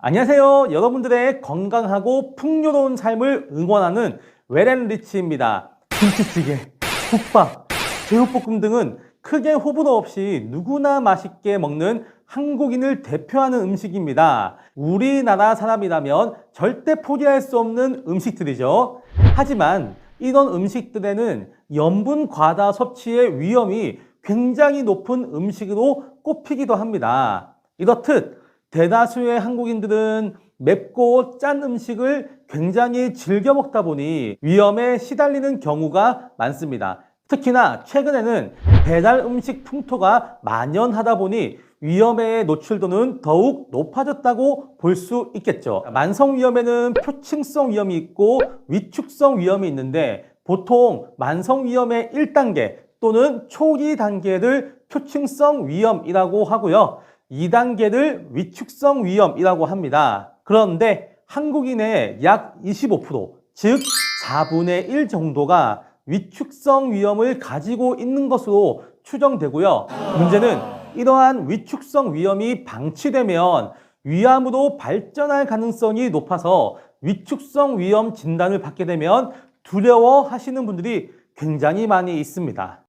안녕하세요. 여러분들의 건강하고 풍요로운 삶을 응원하는 웰앤리치입니다. 김치찌개, 국밥, 제육볶음 등은 크게 호불호 없이 누구나 맛있게 먹는 한국인을 대표하는 음식입니다. 우리나라 사람이라면 절대 포기할 수 없는 음식들이죠. 하지만 이런 음식들에는 염분 과다 섭취의 위험이 굉장히 높은 음식으로 꼽히기도 합니다. 이렇듯 대다수의 한국인들은 맵고 짠 음식을 굉장히 즐겨 먹다 보니 위험에 시달리는 경우가 많습니다. 특히나 최근에는 배달 음식 풍토가 만연하다 보니 위험에 노출도는 더욱 높아졌다고 볼 수 있겠죠. 만성 위험에는 표층성 위험이 있고 위축성 위험이 있는데 보통 만성 위험의 1단계 또는 초기 단계를 표층성 위험이라고 하고요. 2단계를 위축성 위험이라고 합니다. 그런데 한국인의 약 25%, 즉 4분의 1 정도가 위축성 위험을 가지고 있는 것으로 추정되고요. 문제는 이러한 위축성 위험이 방치되면 위암으로 발전할 가능성이 높아서 위축성 위험 진단을 받게 되면 두려워하시는 분들이 굉장히 많이 있습니다.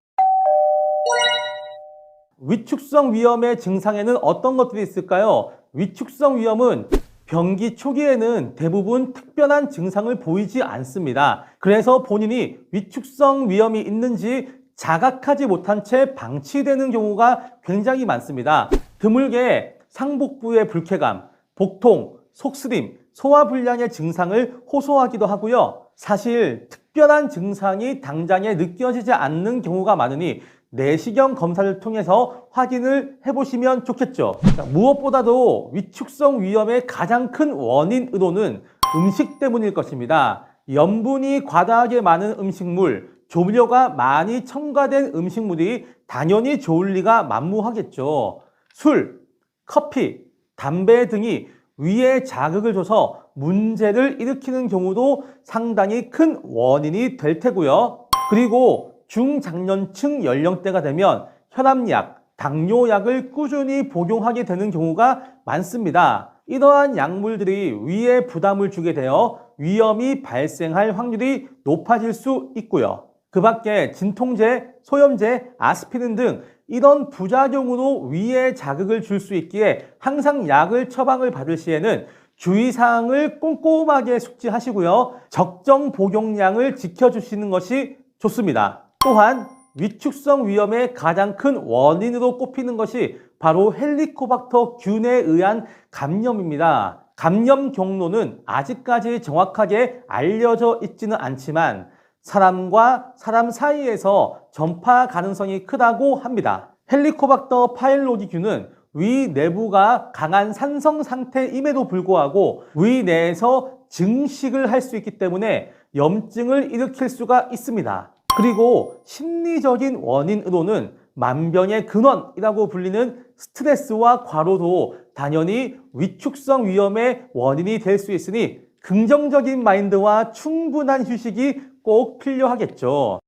위축성 위험의 증상에는 어떤 것들이 있을까요? 위축성 위험은 병기 초기에는 대부분 특별한 증상을 보이지 않습니다. 그래서 본인이 위축성 위험이 있는지 자각하지 못한 채 방치되는 경우가 굉장히 많습니다. 드물게 상복부의 불쾌감, 복통, 속쓰림, 소화불량의 증상을 호소하기도 하고요. 사실 특별한 증상이 당장에 느껴지지 않는 경우가 많으니 내시경 검사를 통해서 확인을 해보시면 좋겠죠. 무엇보다도 위축성 위험의 가장 큰 원인으로는 음식 때문일 것입니다. 염분이 과다하게 많은 음식물, 조미료가 많이 첨가된 음식물이 당연히 좋을 리가 만무하겠죠. 술, 커피, 담배 등이 위에 자극을 줘서 문제를 일으키는 경우도 상당히 큰 원인이 될 테고요. 그리고 중장년층 연령대가 되면 혈압약, 당뇨약을 꾸준히 복용하게 되는 경우가 많습니다. 이러한 약물들이 위에 부담을 주게 되어 위험이 발생할 확률이 높아질 수 있고요. 그 밖에 진통제, 소염제, 아스피린 등 이런 부작용으로 위에 자극을 줄 수 있기에 항상 약을 처방을 받을 시에는 주의사항을 꼼꼼하게 숙지하시고요. 적정 복용량을 지켜주시는 것이 좋습니다. 또한 위축성 위험의 가장 큰 원인으로 꼽히는 것이 바로 헬리코박터 균에 의한 감염입니다. 감염 경로는 아직까지 정확하게 알려져 있지는 않지만 사람과 사람 사이에서 전파 가능성이 크다고 합니다. 헬리코박터 파일로니균은 위 내부가 강한 산성 상태임에도 불구하고 위 내에서 증식을 할 수 있기 때문에 염증을 일으킬 수가 있습니다. 그리고 심리적인 원인으로는 만병의 근원이라고 불리는 스트레스와 과로도 당연히 위축성 위험의 원인이 될 수 있으니 긍정적인 마인드와 충분한 휴식이 꼭 필요하겠죠.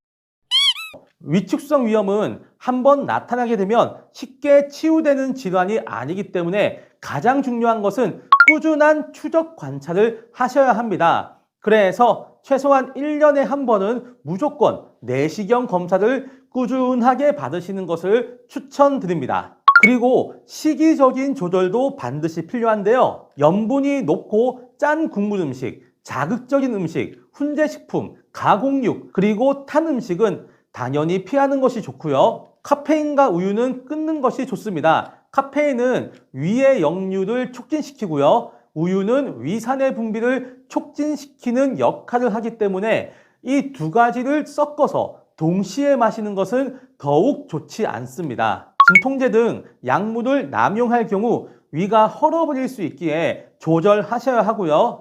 위축성 위험은 한번 나타나게 되면 쉽게 치유되는 질환이 아니기 때문에 가장 중요한 것은 꾸준한 추적 관찰을 하셔야 합니다. 그래서 최소한 1년에 한 번은 무조건 내시경 검사를 꾸준하게 받으시는 것을 추천드립니다. 그리고 시기적인 조절도 반드시 필요한데요. 염분이 높고 짠 국물 음식, 자극적인 음식, 훈제식품, 가공육, 그리고 탄 음식은 당연히 피하는 것이 좋고요. 카페인과 우유는 끊는 것이 좋습니다. 카페인은 위의 역류를 촉진시키고요. 우유는 위산의 분비를 촉진시키는 역할을 하기 때문에 이 두 가지를 섞어서 동시에 마시는 것은 더욱 좋지 않습니다. 진통제 등 약물을 남용할 경우 위가 헐어버릴 수 있기에 조절하셔야 하고요.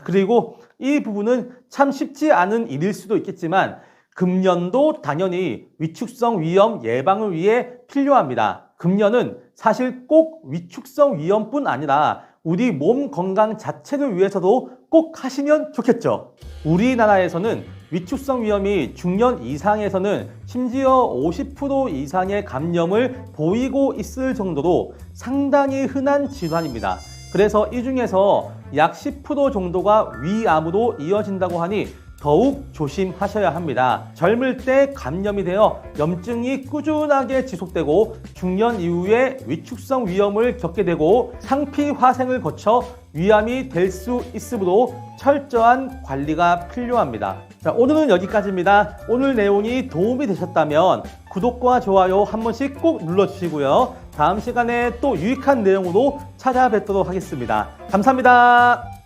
그리고 이 부분은 참 쉽지 않은 일일 수도 있겠지만 금연도 당연히 위축성 위험 예방을 위해 필요합니다. 금연은 사실 꼭 위축성 위험뿐 아니라 우리 몸 건강 자체를 위해서도 꼭 하시면 좋겠죠. 우리나라에서는 위축성 위험이 중년 이상에서는 심지어 50% 이상의 감염을 보이고 있을 정도로 상당히 흔한 질환입니다. 그래서 이 중에서 약 10% 정도가 위암으로 이어진다고 하니 더욱 조심하셔야 합니다. 젊을 때 감염이 되어 염증이 꾸준하게 지속되고 중년 이후에 위축성 위염을 겪게 되고 상피 화생을 거쳐 위암이 될 수 있으므로 철저한 관리가 필요합니다. 자, 오늘은 여기까지입니다. 오늘 내용이 도움이 되셨다면 구독과 좋아요 한 번씩 꼭 눌러주시고요. 다음 시간에 또 유익한 내용으로 찾아뵙도록 하겠습니다. 감사합니다.